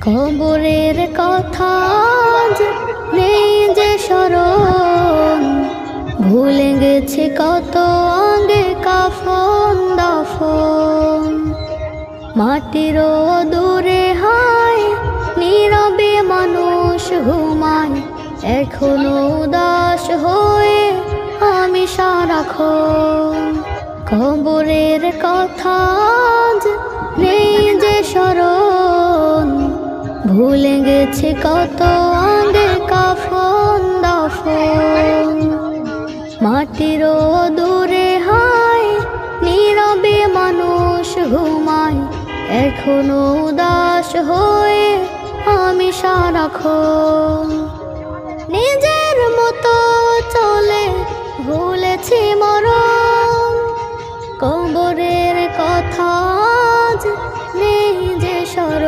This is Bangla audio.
কবরের কথা আজ নেই যে স্মরণ, ভুলে গেছে কত আগে কাফন দাফন। মাটির দূরে হায় নীরবে মানুষ ঘুমায়, এখনো উদাস হয়ে আমি সারাক্ষণ। কবরের কথা আজ নেই যে স্মরণ, ভুলে গেছে কত আগে কাফন দাফন। মাটির দূরে হায় নীরবে মানুষ ঘুমায়, এখনো উদাস হয়ে আমি সারাক্ষণ। নিজের মতো চলে ভুলেছি মরণ, কবরের কথা আজ নেই যে স্মরণ।